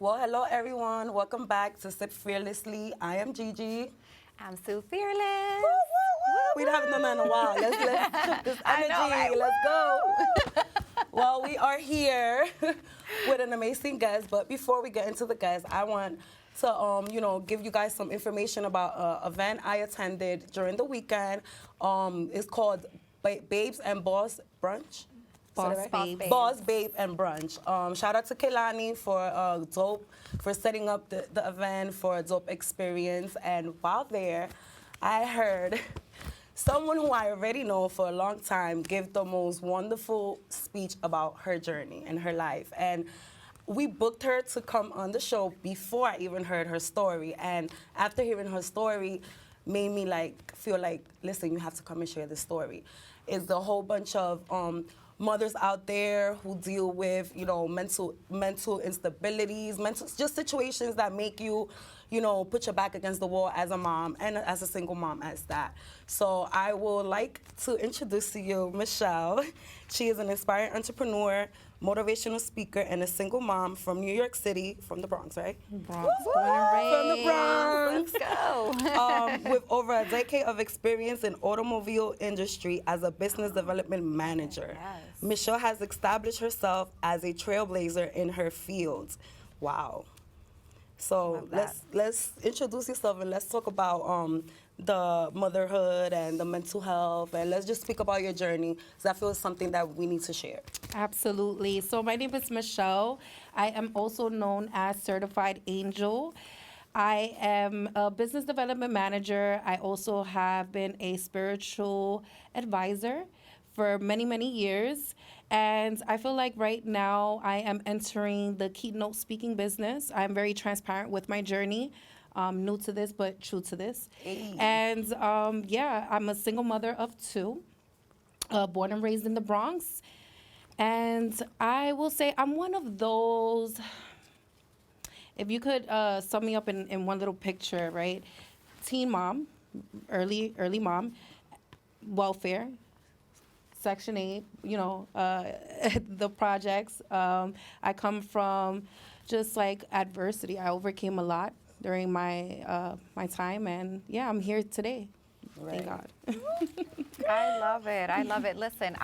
Well, hello everyone. Welcome back to Sip Fearlessly. I am Gigi. I'm Sue Fearless. We haven't done that in a while. Let's keep this energy. I know, right? Let's go. Well, we are here with an amazing guest. But before we get into the guest, I want to, give you guys some information about an event I attended during the weekend. It's called Babes and Boss Brunch. Boss, Babe, and Brunch. Shout out to Kehlani for setting up the event for a dope experience. And while there, I heard someone who I already know for a long time give the most wonderful speech about her journey and her life. And we booked her to come on the show before I even heard her story. And after hearing her story, made me feel like, listen, you have to come and share this story. It's a whole bunch of mothers out there who deal with, mental instabilities, just situations that make you, put your back against the wall as a mom and as a single mom as that. So I would like to introduce to you Myshelle. She is an inspiring entrepreneur, motivational speaker, and a single mom from New York City, from the Bronx, right? Bronx, born and raised. From the Bronx. Let's go. With over a decade of experience in automobile industry as a business development manager. Yes. Myshelle has established herself as a trailblazer in her field. Wow. So let's introduce yourself and let's talk about the motherhood and the mental health, and let's just speak about your journey, because I feel it's something that we need to share. Absolutely. So my name is Myshelle. I am also known as Certified Angel. I am a business development manager. I also have been a spiritual advisor for many, many years. And I feel like right now I am entering the Keynote speaking business. I'm very transparent with my journey. New to this, but true to this. Hey. And I'm a single mother of two, born and raised in the Bronx. And I will say I'm one of those, if you could sum me up in one little picture, right? Teen mom, early mom, welfare, Section 8, the projects. I come from just like adversity. I overcame a lot during my time, and I'm here today. Right. Thank God. I love it. I love it. Listen,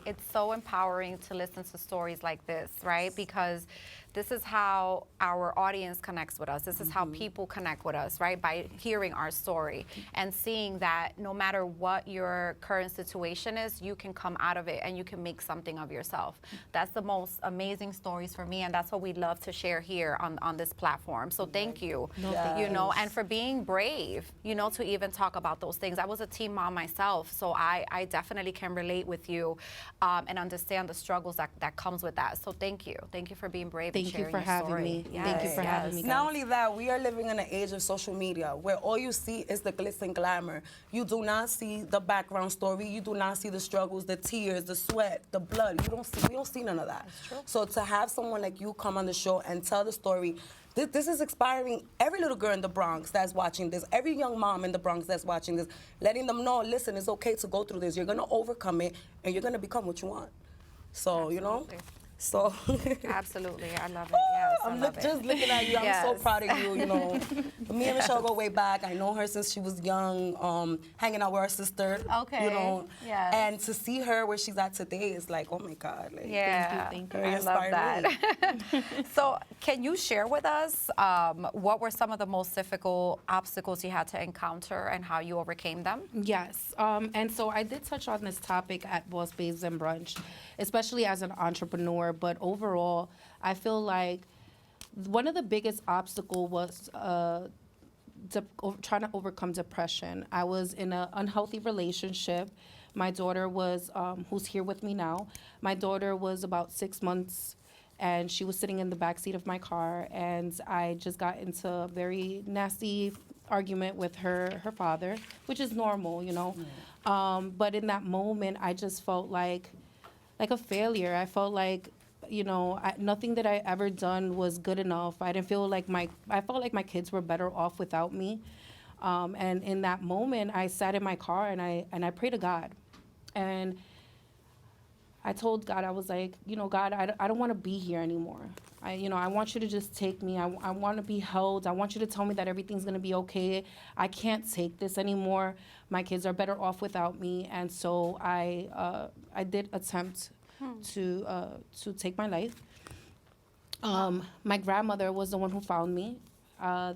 it's so empowering to listen to stories like this, right? Because this is how our audience connects with us. This is how people connect with us, right? By hearing our story and seeing that no matter what your current situation is, you can come out of it and you can make something of yourself. That's the most amazing stories for me, and that's what we love to share here on this platform. So thank you, and for being brave, to even talk about those things. I was a teen mom myself, so I definitely can relate with you and understand the struggles that comes with that. So thank you. Thank you for being brave. Thank you for having me. Yes. Thank you for having me, guys. Not only that, we are living in an age of social media where all you see is the glitz and glamour. You do not see the background story. You do not see the struggles, the tears, the sweat, the blood. We don't see none of that. That's true. So to have someone like you come on the show and tell the story, this is inspiring every little girl in the Bronx that's watching this, every young mom in the Bronx that's watching this, letting them know, listen, it's okay to go through this. You're going to overcome it, and you're going to become what you want. So, Absolutely. So Absolutely, I love it. Yes, I'm I love it. just looking at you. I'm so Yes. proud of you. Me and Myshelle go way back. I know her since she was young, hanging out with her sister. Okay. Yes. And to see her where she's at today is like, oh my God. Like, Yeah, Thank you. very I love inspired that. me. So, can you share with us what were some of the most difficult obstacles you had to encounter and how you overcame them? Yes. And so I did touch on this topic at Boss Babes and Brunch, especially as an entrepreneur. But overall, I feel like one of the biggest obstacles was trying to overcome depression. I was in an unhealthy relationship. My daughter was, who's here with me now, my daughter was about 6 months, and she was sitting in the backseat of my car, and I just got into a very nasty argument with her father, which is normal, But in that moment, I just felt like a failure. I felt like, nothing that I ever done was good enough. I felt like my kids were better off without me. And in that moment, I sat in my car and I prayed to God. And I told God, I was like, God, I don't want to be here anymore. I want you to just take me. I want to be held. I want you to tell me that everything's going to be okay. I can't take this anymore. My kids are better off without me. And so I did attempt to take my life. My grandmother was the one who found me.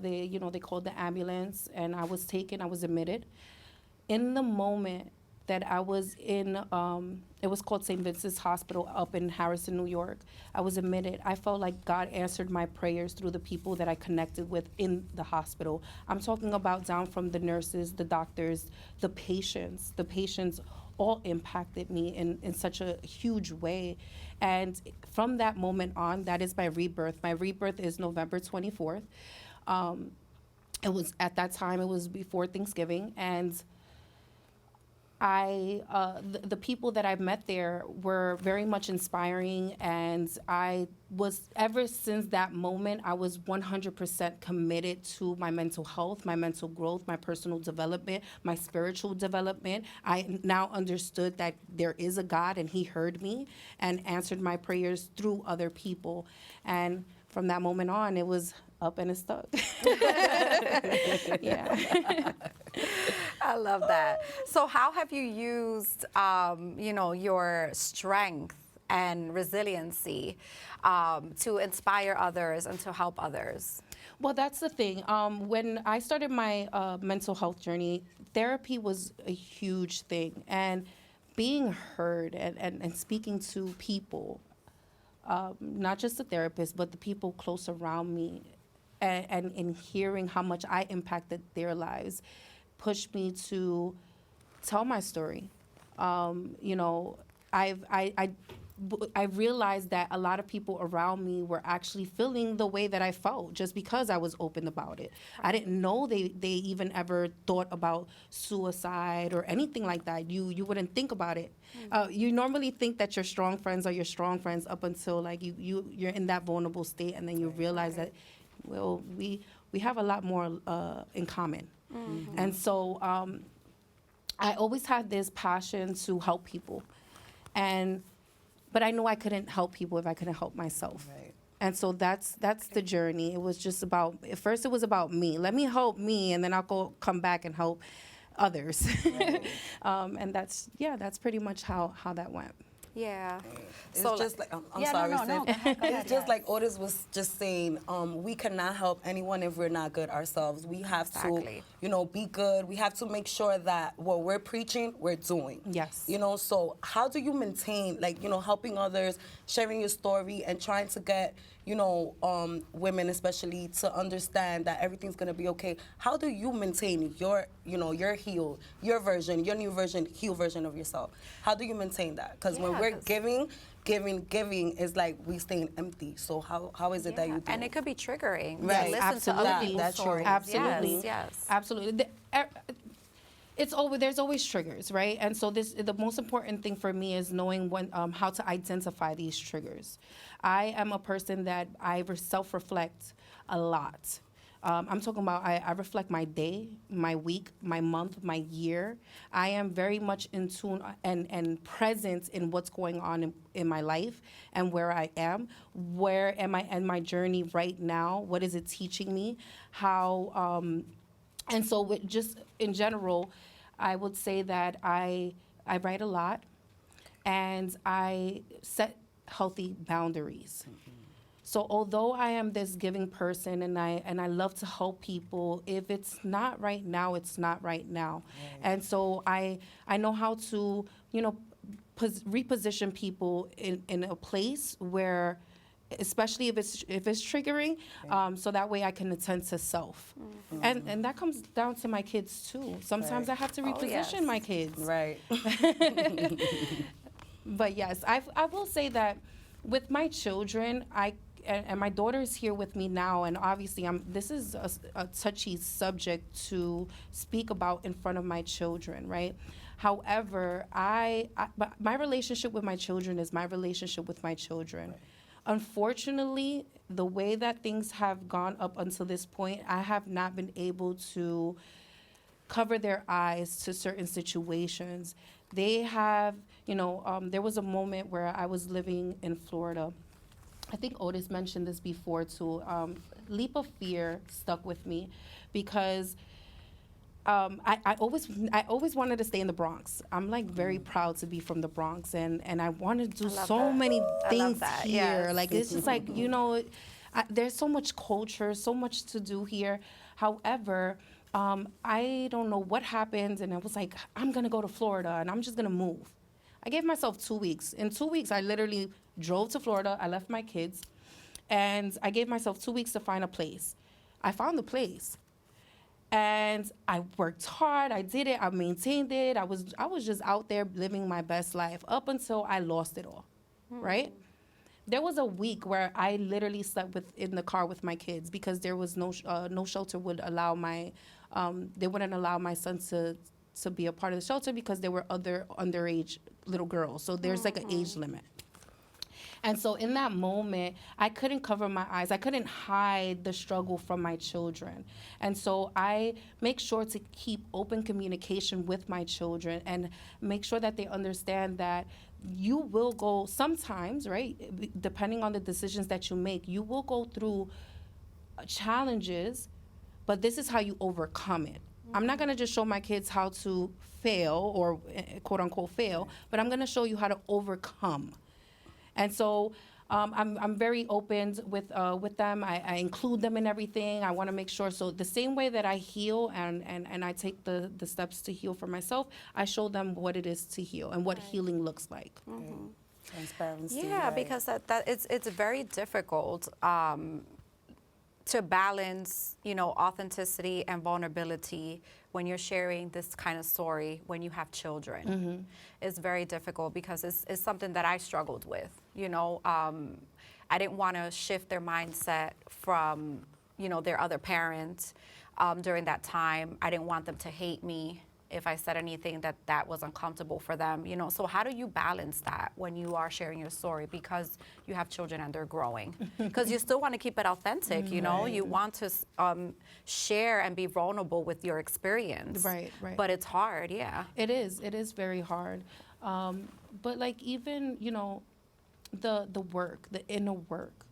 They called the ambulance, and I was taken. I was admitted. In the moment that I was in, it was called St. Vincent's Hospital up in Harrison, New York. I was admitted. I felt like God answered my prayers through the people that I connected with in the hospital. I'm talking about down from the nurses, the doctors, the patients. The patients all impacted me in such a huge way. And from that moment on, that is my rebirth. My rebirth is November 24th. It was at that time, it was before Thanksgiving, and the people that I met there were very much inspiring, and I was, ever since that moment, I was 100% committed to my mental health, my mental growth, my personal development, my spiritual development. I now understood that there is a God, and He heard me and answered my prayers through other people. And from that moment on, it was up and it's stuck. Yeah. I love that. So how have you used, your strength and resiliency to inspire others and to help others? Well, that's the thing. When I started my mental health journey, therapy was a huge thing. And being heard and speaking to people, not just the therapist, but the people close around me, and in hearing how much I impacted their lives, pushed me to tell my story. I realized that a lot of people around me were actually feeling the way that I felt just because I was open about it. I didn't know they even ever thought about suicide or anything like that. You wouldn't think about it. You normally think that your strong friends are your strong friends up until like you're in that vulnerable state, and then you realize that, well, we have a lot more in common. Mm-hmm. And so I always had this passion to help people, but I knew I couldn't help people if I couldn't help myself. Right. And so that's the journey. It was just about, at first it was about me. Let me help me, and then I'll come back and help others. Right. And that's pretty much how that went. Yeah. It's So just like, I'm yeah, sorry, no, Sid. go ahead, It's just like Otis was just saying, we cannot help anyone if we're not good ourselves. We have Exactly. to, be good. We have to make sure that what we're preaching, we're doing. Yes. So how do you maintain, helping others, sharing your story, and trying to get, women especially to understand that everything's going to be okay? How do you maintain your healed, your version, your new version, healed version of yourself? How do you maintain that? Because when we're giving is like we staying empty. So how is it that you do? And it could be triggering. Right. To listen Absolutely. to other people's That's true. stories. Absolutely. Yes. Absolutely. There's always triggers, right? And so the most important thing for me is knowing how to identify these triggers. I am a person that I self-reflect a lot. I'm talking about I reflect my day, my week, my month, my year. I am very much in tune and present in what's going on in my life and where I am. Where am I in my journey right now? What is it teaching me? How, and so just in general, I would say that I write a lot, and I set healthy boundaries. So although I am this giving person and I love to help people, if it's not right now, it's not right now. Right. And so I know how to, reposition people in a place where, especially if it's triggering, so that way I can attend to self. Mm-hmm. And that comes down to my kids too. Sometimes I have to reposition my kids. Right. But yes, I will say that with my children, and my daughter is here with me now, and obviously this is a touchy subject to speak about in front of my children, right? However, but my relationship with my children is my relationship with my children. Right. Unfortunately, the way that things have gone up until this point, I have not been able to cover their eyes to certain situations They have, there was a moment where I was living in Florida. I think Otis mentioned this before too. Leap of fear stuck with me because I always wanted to stay in the Bronx. I'm like very proud to be from the Bronx, and I want to do love so that. many I love things that, here. yes. Like it's just like there's so much culture, so much to do here. However, I don't know what happened, and I was like, I'm gonna go to Florida, and I'm just gonna move. I gave myself 2 weeks. In 2 weeks, I literally drove to Florida. I left my kids, and I gave myself 2 weeks to find a place. I found the place, and I worked hard. I did it. I maintained it. I was just out there living my best life up until I lost it all. Right? There was a week where I literally slept in the car with my kids because there was no shelter would allow they wouldn't allow my son to be a part of the shelter because there were other underage little girls. So there's like an age limit. And so in that moment, I couldn't cover my eyes. I couldn't hide the struggle from my children. And so I make sure to keep open communication with my children and make sure that they understand that you will go sometimes, right? Depending on the decisions that you make, you will go through challenges, but this is how you overcome it. I'm not going to just show my kids how to fail or quote unquote fail, but I'm going to show you how to overcome. And so I'm very open with them. I include them in everything. I want to make sure. So the same way that I heal and I take the steps to heal for myself, I show them what it is to heal and what healing looks like. Transparency. Yeah, right. because that it's very difficult to balance, authenticity and vulnerability when you're sharing this kind of story when you have children. It's very difficult because it's something that I struggled with. I didn't want to shift their mindset from, their other parent during that time. I didn't want them to hate me if I said anything that was uncomfortable for them. So how do you balance that when you are sharing your story because you have children and they're growing? Because you still want to keep it authentic, you want to share and be vulnerable with your experience. Right. But it's hard, yeah. It is very hard. But like even, the work, the inner work,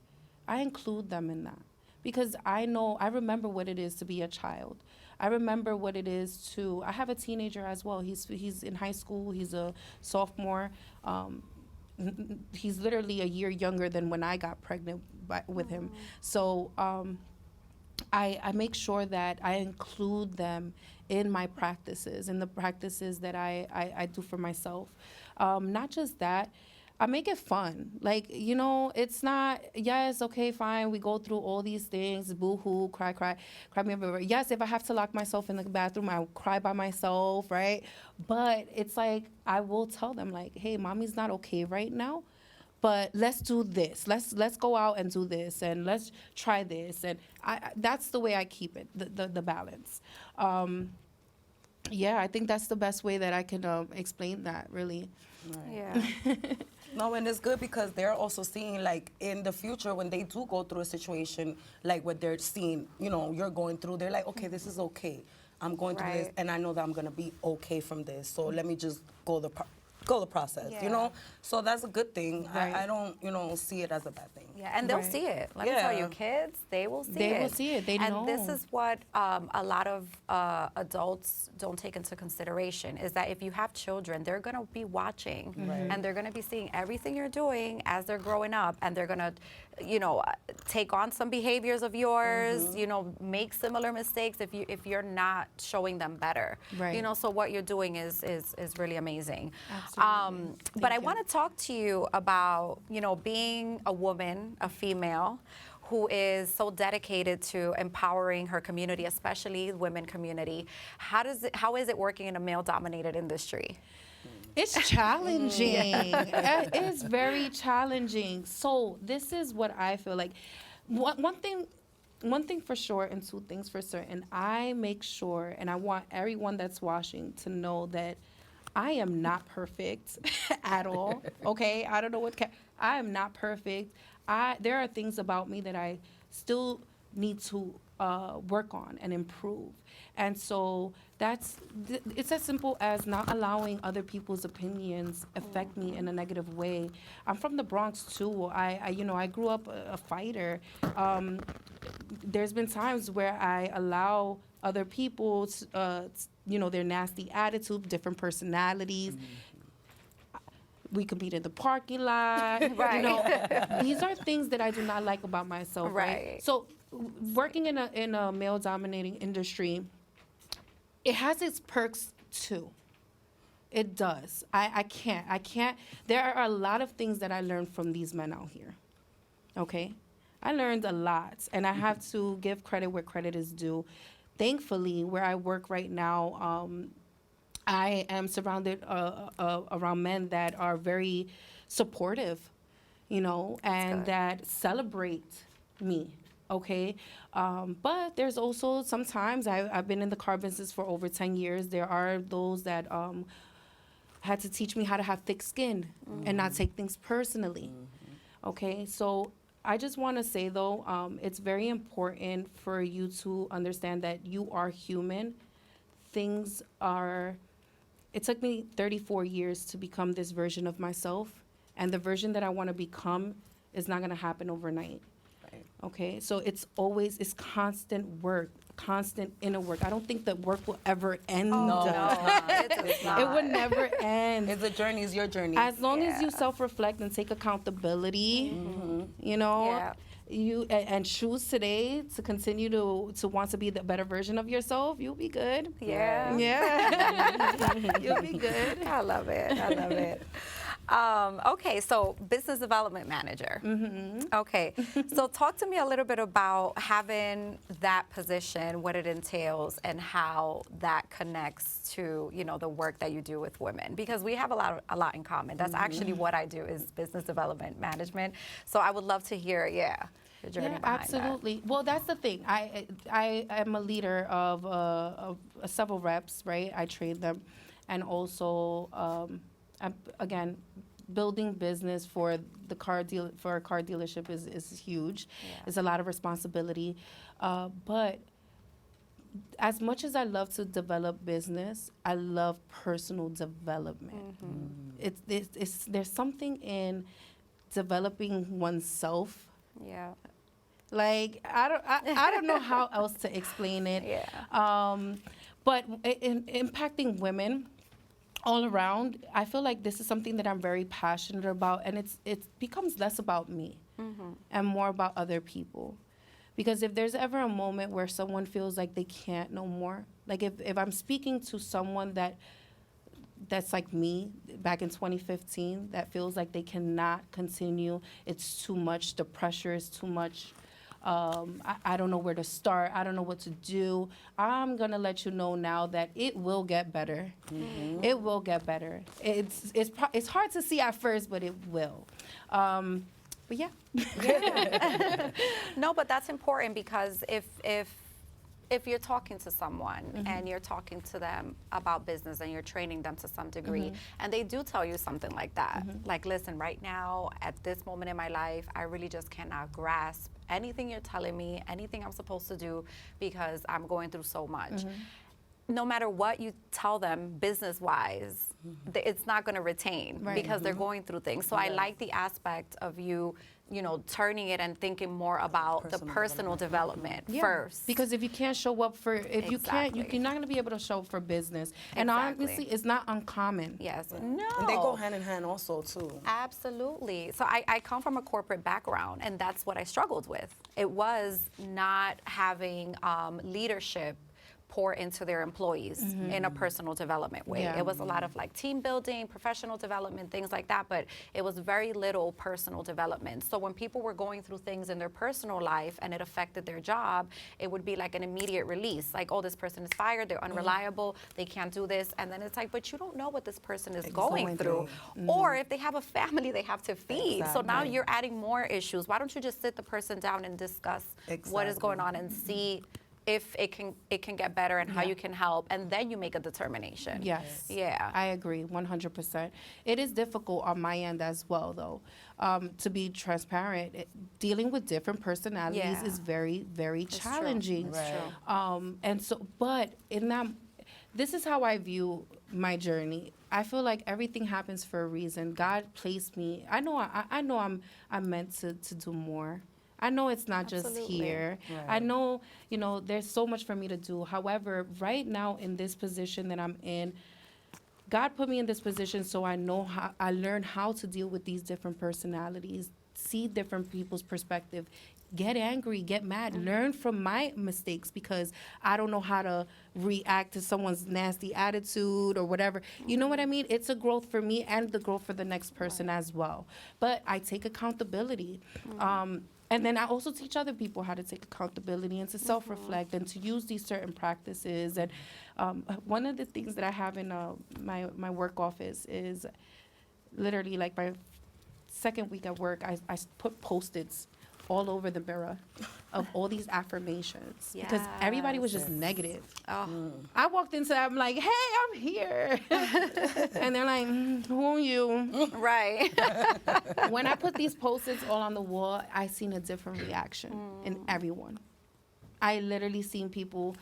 I include them in that because I remember what it is to be a child. I remember what it is I have a teenager as well. He's in high school. He's a sophomore. He's literally a year younger than when I got pregnant with him. So I make sure that I include them in my practices, in the practices that I do for myself. Not just that, I make it fun. Like, it's not, yes, okay, fine, we go through all these things, boo-hoo, cry me a river. Yes, if I have to lock myself in the bathroom, I'll cry by myself, right? But it's like, I will tell them, like, hey, mommy's not okay right now, but let's do this. Let's go out and do this, and let's try this. And that's the way I keep it, the balance. Yeah, I think that's the best way that I can explain that, really. Yeah. No, and it's good because they're also seeing, like, in the future when they do go through a situation, like what they're seeing, you're going through, they're like, okay, this is okay. I'm going through this, Right. and I know that I'm going to be okay from this. So let me just go the process, Yeah. So that's a good thing. Right. I don't see it as a bad thing. Yeah, and they'll Right. see it. Let me tell Yeah. you, kids, they will see it. They will see it. They know. And this is what a lot of adults don't take into consideration is that if you have children, they're going to be watching Right. and they're going to be seeing everything you're doing as they're growing up, and they're going to, take on some behaviors of yours, make similar mistakes if you're not showing them better. Right. So what you're doing is really amazing. Absolutely. But I Thank you. want to talk to you about, being a woman, a female, who is so dedicated to empowering her community, especially the women community. How is it working in a male-dominated industry? It's challenging. It is very challenging. So this is what I feel like. One thing for sure and two things for certain. I make sure, and I want everyone that's watching to know that I am not perfect at all. Okay, I don't know I am not perfect. There are things about me that I still need to work on and improve. And so it's as simple as not allowing other people's opinions affect me in a negative way. I'm from the Bronx too. I grew up a fighter. There's been times where I allow other people, their nasty attitude, different personalities. We compete in the parking lot. Right. These are things that I do not like about myself. Right. So, working in a male-dominating industry, it has its perks too. It does. I can't. There are a lot of things that I learned from these men out here. Okay, I learned a lot, and I have to give credit where credit is due. Thankfully, where I work right now, I am surrounded around men that are very supportive, and that celebrate me, okay? But there's also sometimes, I've been in the car business for over 10 years. There are those that had to teach me how to have thick skin and not take things personally, okay? So I just want to say, though, it's very important for you to understand that you are human. It took me 34 years to become this version of myself, and the version that I want to become is not going to happen overnight. Right. Okay? So it's constant work, constant inner work. I don't think that work will ever end. No, it's not. It would never end. It's a journey. It's your journey. As long as you self-reflect and take accountability, you and choose today to continue to want to be the better version of yourself, you'll be good. Yeah. You'll be good. I love it. Okay, so business development manager. Okay, so talk to me a little bit about having that position, what it entails, and how that connects to the work that you do with women, because we have a lot in common. That's actually what I do, is business development management. So I would love to hear, the journey behind absolutely. that. Well, that's the thing. I am a leader of several reps, right? I train them, and also again, building business for a car dealership is huge. It's a lot of responsibility, but as much as I love to develop business, I love personal development. There's something in developing oneself. Yeah. Like I don't know how else to explain it. But in impacting women all around, I feel like this is something that I'm very passionate about, and it becomes less about me and more about other people. Because if there's ever a moment where someone feels like they can't no more, like if I'm speaking to someone that's like me back in 2015, that feels like they cannot continue, it's too much, the pressure is too much, I don't know where to start, I don't know what to do, I'm going to let you know now that it will get better. It will get better. It's hard to see at first, but it will. But yeah. No, but that's important, because if you're talking to someone and you're talking to them about business and you're training them to some degree, and they do tell you something like that, like, listen, right now, at this moment in my life, I really just cannot grasp anything you're telling me, anything I'm supposed to do, because I'm going through so much. No matter what you tell them business-wise, it's not going to retain, because they're going through things. So I like the aspect of you turning it and thinking more about the personal development first. Because if you can't show up for, you're not going to be able to show up for business. And honestly, it's not uncommon. Yes. No. And they go hand in hand also, too. Absolutely. So I come from a corporate background, and that's what I struggled with. It was not having leadership pour into their employees in a personal development way. It was a lot of like team building, professional development, things like that, but it was very little personal development. So when people were going through things in their personal life and it affected their job, it would be like an immediate release, like, oh, this person is fired, they're unreliable, they can't do this. And then it's like, but you don't know what this person is going through. Or if they have a family they have to feed. So now you're adding more issues. Why don't you just sit the person down and discuss what is going on and see if it can get better and how you can help, and then you make a determination. Yes. Yeah. I agree 100%. It is difficult on my end as well, though. To be transparent, dealing with different personalities Yeah. is very, very It's true. challenging. It's true. And so, but in that, this is how I view my journey. I feel like everything happens for a reason. God placed me. I know. I know. I'm meant to do more. I know it's not just Absolutely. here. Right. I know, there's so much for me to do. However, right now in this position that I'm in, God put me in this position so I learn how to deal with these different personalities, see different people's perspective, get angry, get mad, learn from my mistakes because I don't know how to react to someone's nasty attitude or whatever. You know what I mean? It's a growth for me and the growth for the next person as well. But I take accountability. And then I also teach other people how to take accountability and to self-reflect and to use these certain practices. And one of the things that I have in my work office is literally like my second week at work, I put Post-its all over the mirror of all these affirmations because everybody was just negative. Oh. I walked into that, I'm like, hey, I'm here. And they're like, who are you? Right. When I put these Post-its all on the wall, I seen a different reaction in everyone. I literally seen people,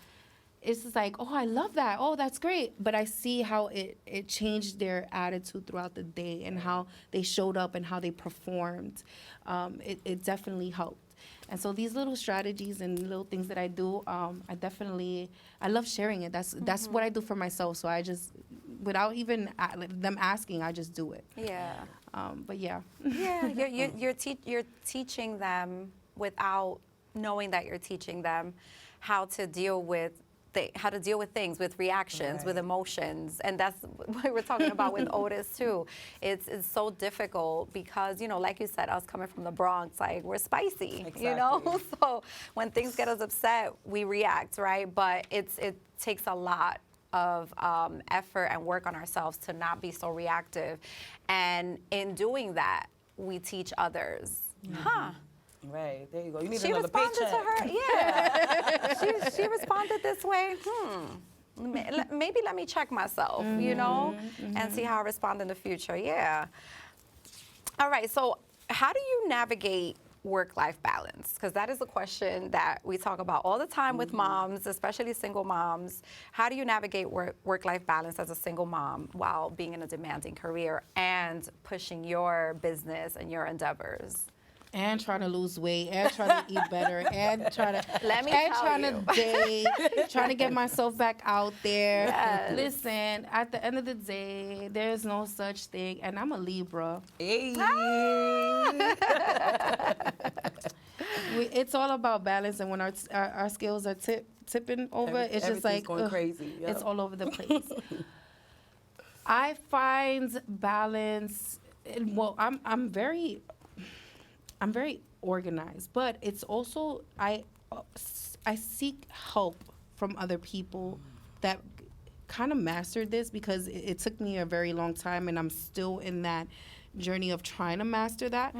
it's just like, oh, I love that. Oh, that's great. But I see how it changed their attitude throughout the day and how they showed up and how they performed. It definitely helped. And so these little strategies and little things that I do, I love sharing it. That's what I do for myself. So I just, without even them asking, I just do it. Yeah. But yeah. Yeah. You're teaching them without knowing that you're teaching them how to deal with things, with reactions, with emotions. And that's what we're talking about with Otis too. It's so difficult because, like you said, us coming from the Bronx, like we're spicy, Exactly. So when things get us upset, we react, right? But it takes a lot of effort and work on ourselves to not be so reactive. And in doing that, we teach others. Huh. Right, there you go. You need She another responded paycheck. to her, yeah. she responded this way. Maybe let me check myself, and see how I respond in the future. Yeah. All right. So, how do you navigate work-life balance? Because that is a question that we talk about all the time with moms, especially single moms. How do you navigate work-life balance as a single mom while being in a demanding career and pushing your business and your endeavors? And trying to lose weight, and trying to eat better, and trying to to date, trying to get myself back out there. Yes. Listen, at the end of the day, there's no such thing, and I'm a Libra. Hey. It's all about balance, and when our scales are tipping over, it's just like going crazy. Yep. It's all over the place. I find balance. Well, I'm very organized, but it's also I seek help from other people that kind of mastered this because it took me a very long time, and I'm still in that journey of trying to master that.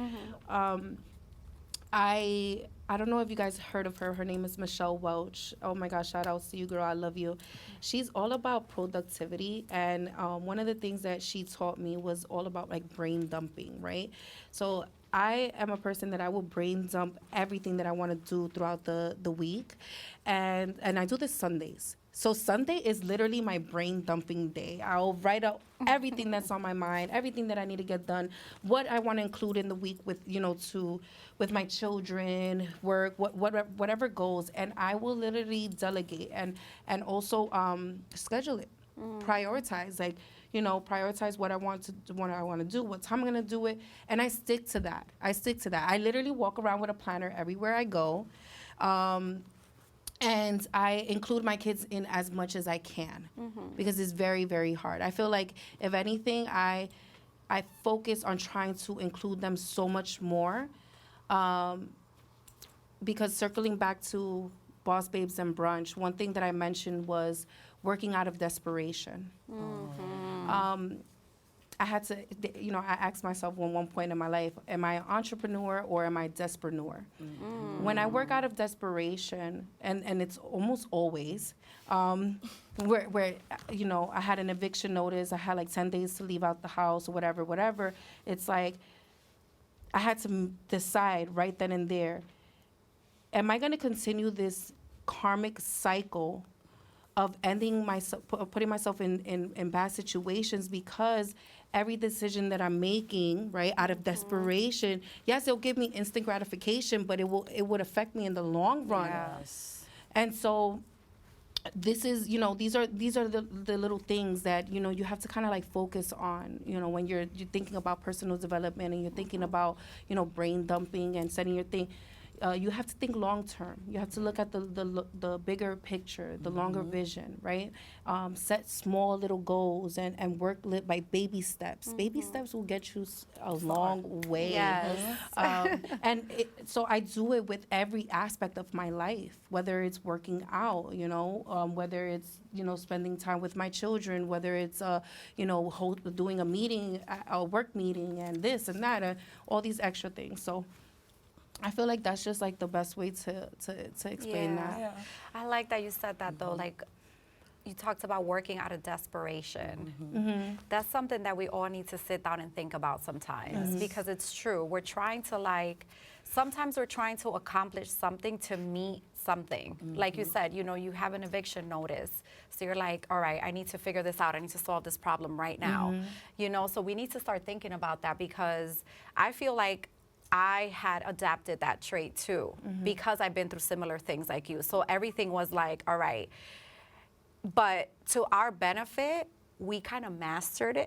I don't know if you guys heard of her. Her name is Myshelle Welch. Oh my gosh, shout out to you, girl. I love you. She's all about productivity, and one of the things that she taught me was all about like brain dumping, right? So I am a person that I will brain dump everything that I want to do throughout the week, and I do this Sundays. So Sunday is literally my brain dumping day. I'll write out everything that's on my mind, everything that I need to get done, what I want to include in the week with with my children, work, whatever goes, and I will literally delegate and also schedule it, prioritize prioritize what I want to do, what time I'm gonna do it, and I stick to that. I literally walk around with a planner everywhere I go. And I include my kids in as much as I can because it's very, very hard. I feel like, if anything, I focus on trying to include them so much more because circling back to Boss Babes and Brunch, one thing that I mentioned was working out of desperation. I had to, I asked myself at one point in my life, am I an entrepreneur or am I a desperpreneur? When I work out of desperation, and it's almost always, where I had an eviction notice, I had like 10 days to leave out the house or whatever, it's like I had to decide right then and there, am I going to continue this karmic cycle of ending myself, putting myself in bad situations because every decision that I'm making, right, out of desperation, yes, it'll give me instant gratification, but it would affect me in the long run. Yes. And so this is, these are the little things that, you have to kind of like focus on, when you're thinking about personal development and you're thinking about, brain dumping and setting your thing. You have to think long term. You have to look at the bigger picture, the longer vision, right? Set small little goals and work by baby steps. Baby steps will get you a long way. Yes. So I do it with every aspect of my life, whether it's working out, whether it's spending time with my children, whether it's doing a meeting, a work meeting, and this and that, and all these extra things. So I feel like that's just like the best way to explain that. Yeah. I like that you said that though, like you talked about working out of desperation. That's something that we all need to sit down and think about sometimes because it's true. We're trying to sometimes we're trying to accomplish something to meet something. Like you said, you have an eviction notice. So you're like, all right, I need to figure this out. I need to solve this problem right now. So we need to start thinking about that because I feel like I had adapted that trait too because I've been through similar things like you. So everything was like, all right. But to our benefit, we kind of mastered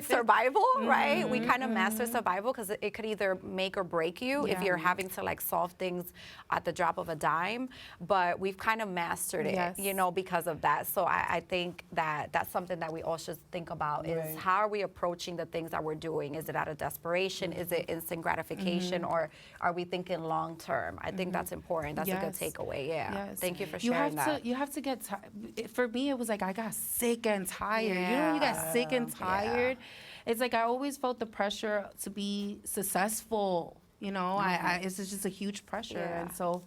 survival, right? We kind of mastered survival because it could either make or break you if you're having to like solve things at the drop of a dime. But we've kind of mastered it, because of that. So I think that that's something that we all should think about is how are we approaching the things that we're doing? Is it out of desperation? Is it instant gratification? Or are we thinking long term? I think that's important. That's a good takeaway. Yeah. Yes. Thank you for sharing that. You have to get for me, it was like I got sick and tired. When you get sick and tired, it's like I always felt the pressure to be successful. It's just a huge pressure, and so.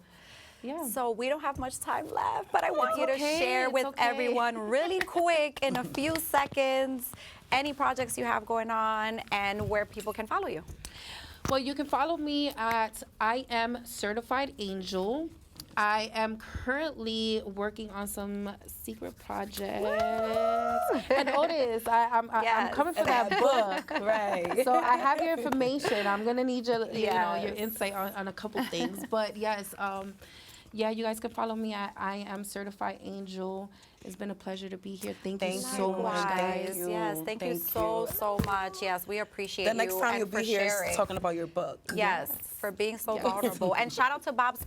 Yeah. So we don't have much time left, but I want you to share with everyone really quick in a few seconds any projects you have going on and where people can follow you. Well, you can follow me at I Am Certified Angel. I am currently working on some secret projects. And Otis, I'm coming for that book. Right. So I have your information. I'm going to need your insight on a couple things. But yes, you guys can follow me at I Am Certified Angel. It's been a pleasure to be here. Thank you so much, guys. Yes, thank you so much. Yes, we appreciate you. The next time you'll be here talking about your book. Yes, for being so vulnerable. And shout out to Boss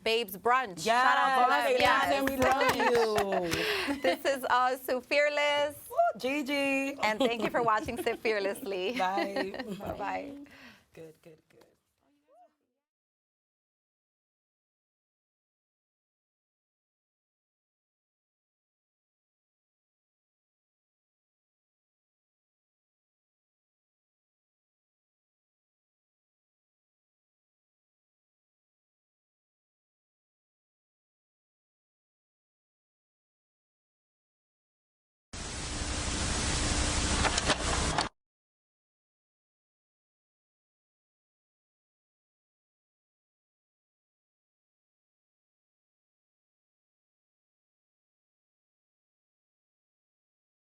Babes Brunch. Yes. Shout out to them. Yes. We love you. This is Sue Fearless. Gigi. And thank you for watching Sit Fearlessly. Bye. Bye-bye. Good.